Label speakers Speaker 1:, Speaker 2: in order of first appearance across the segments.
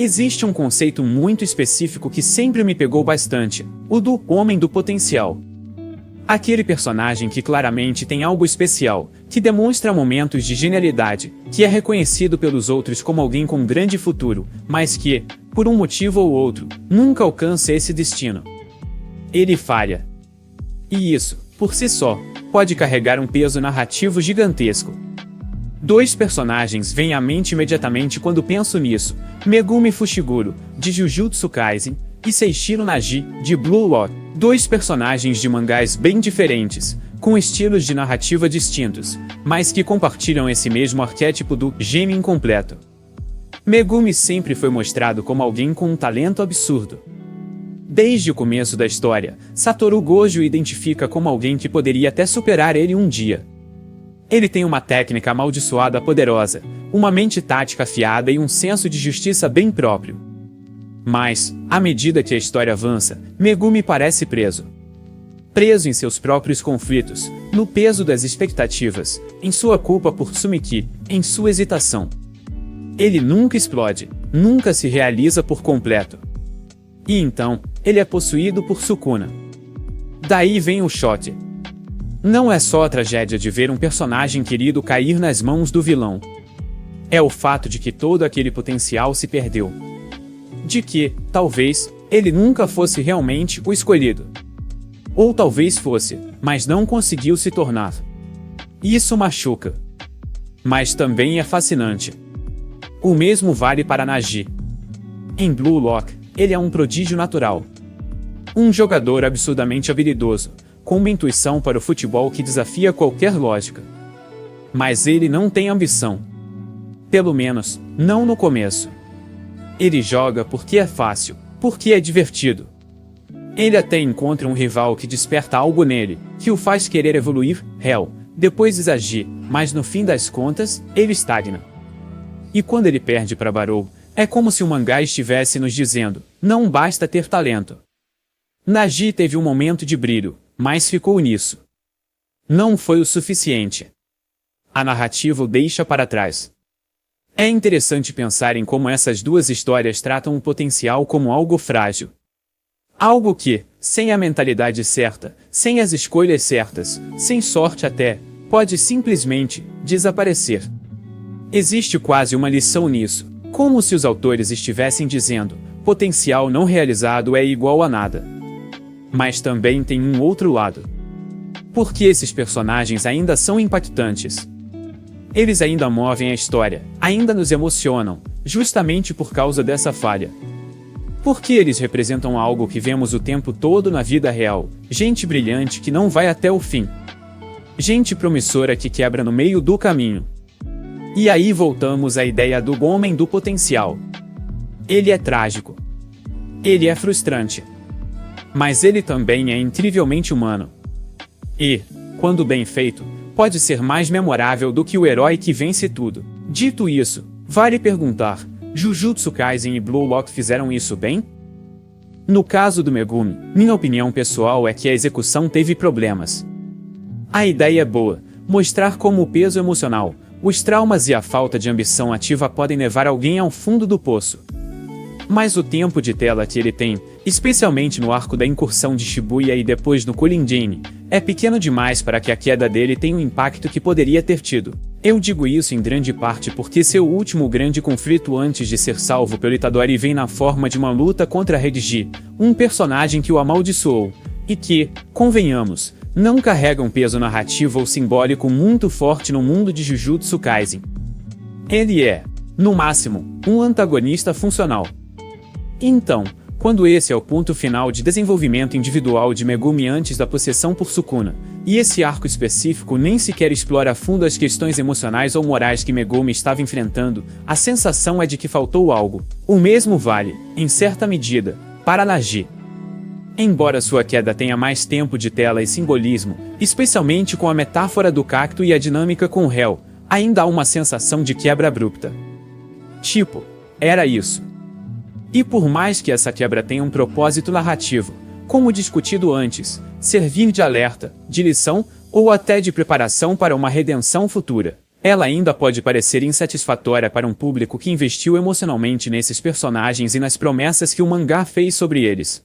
Speaker 1: Existe um conceito muito específico que sempre me pegou bastante, o do homem do potencial. Aquele personagem que claramente tem algo especial, que demonstra momentos de genialidade, que é reconhecido pelos outros como alguém com grande futuro, mas que, por um motivo ou outro, nunca alcança esse destino. Ele falha. E isso, por si só, pode carregar um peso narrativo gigantesco. Dois personagens vêm à mente imediatamente quando penso nisso: Megumi Fushiguro, de Jujutsu Kaisen, e Seishiro Nagi, de Blue Lock. Dois personagens de mangás bem diferentes, com estilos de narrativa distintos, mas que compartilham esse mesmo arquétipo do gênio incompleto. Megumi sempre foi mostrado como alguém com um talento absurdo. Desde o começo da história, Satoru Gojo o identifica como alguém que poderia até superar ele um dia. Ele tem uma técnica amaldiçoada poderosa, uma mente tática afiada e um senso de justiça bem próprio. Mas, à medida que a história avança, Megumi parece preso. Preso em seus próprios conflitos, no peso das expectativas, em sua culpa por Tsumiki, em sua hesitação. Ele nunca explode, nunca se realiza por completo. E então, ele é possuído por Sukuna. Daí vem o choque. Não é só a tragédia de ver um personagem querido cair nas mãos do vilão. É o fato de que todo aquele potencial se perdeu. De que, talvez, ele nunca fosse realmente o escolhido. Ou talvez fosse, mas não conseguiu se tornar. Isso machuca. Mas também é fascinante. O mesmo vale para Nagi. Em Blue Lock, ele é um prodígio natural. Um jogador absurdamente habilidoso, com uma intuição para o futebol que desafia qualquer lógica. Mas ele não tem ambição. Pelo menos, não no começo. Ele joga porque é fácil, porque é divertido. Ele até encontra um rival que desperta algo nele, que o faz querer evoluir, depois exagir, mas no fim das contas, ele estagna. E quando ele perde para Barou, é como se o mangá estivesse nos dizendo: não basta ter talento. Nagi teve um momento de brilho, mas ficou nisso. Não foi o suficiente. A narrativa o deixa para trás. É interessante pensar em como essas duas histórias tratam o potencial como algo frágil. Algo que, sem a mentalidade certa, sem as escolhas certas, sem sorte até, pode simplesmente desaparecer. Existe quase uma lição nisso, como se os autores estivessem dizendo: potencial não realizado é igual a nada. Mas também tem um outro lado. Porque esses personagens ainda são impactantes. Eles ainda movem a história, ainda nos emocionam, justamente por causa dessa falha. Porque eles representam algo que vemos o tempo todo na vida real: gente brilhante que não vai até o fim. Gente promissora que quebra no meio do caminho. E aí voltamos à ideia do homem do potencial. Ele é trágico. Ele é frustrante. Mas ele também é incrivelmente humano. E, quando bem feito, pode ser mais memorável do que o herói que vence tudo. Dito isso, vale perguntar: Jujutsu Kaisen e Blue Lock fizeram isso bem? No caso do Megumi, minha opinião pessoal é que a execução teve problemas. A ideia é boa: mostrar como o peso emocional, os traumas e a falta de ambição ativa podem levar alguém ao fundo do poço. Mas o tempo de tela que ele tem, especialmente no arco da incursão de Shibuya e depois no Kulin-Gane, é pequeno demais para que a queda dele tenha o impacto que poderia ter tido. Eu digo isso em grande parte porque seu último grande conflito antes de ser salvo pelo Itadori vem na forma de uma luta contra Redigi, um personagem que o amaldiçoou, e que, convenhamos, não carrega um peso narrativo ou simbólico muito forte no mundo de Jujutsu Kaisen. Ele é, no máximo, um antagonista funcional. Então, quando esse é o ponto final de desenvolvimento individual de Megumi antes da possessão por Sukuna, e esse arco específico nem sequer explora a fundo as questões emocionais ou morais que Megumi estava enfrentando, a sensação é de que faltou algo. O mesmo vale, em certa medida, para Nagi. Embora sua queda tenha mais tempo de tela e simbolismo, especialmente com a metáfora do cacto e a dinâmica com Hell, ainda há uma sensação de quebra abrupta. Tipo, era isso. E por mais que essa quebra tenha um propósito narrativo, como discutido antes, servir de alerta, de lição, ou até de preparação para uma redenção futura, ela ainda pode parecer insatisfatória para um público que investiu emocionalmente nesses personagens e nas promessas que o mangá fez sobre eles.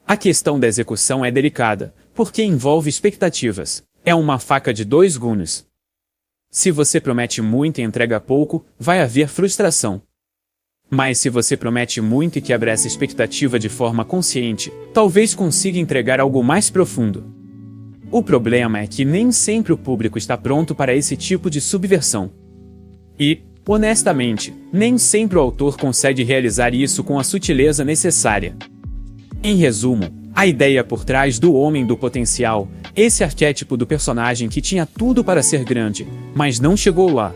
Speaker 1: A questão da execução é delicada, porque envolve expectativas. É uma faca de dois gumes. Se você promete muito e entrega pouco, vai haver frustração. Mas se você promete muito e quebra essa expectativa de forma consciente, talvez consiga entregar algo mais profundo. O problema é que nem sempre o público está pronto para esse tipo de subversão. E, honestamente, nem sempre o autor consegue realizar isso com a sutileza necessária. Em resumo, a ideia por trás do Homem do Potencial, esse arquétipo do personagem que tinha tudo para ser grande, mas não chegou lá,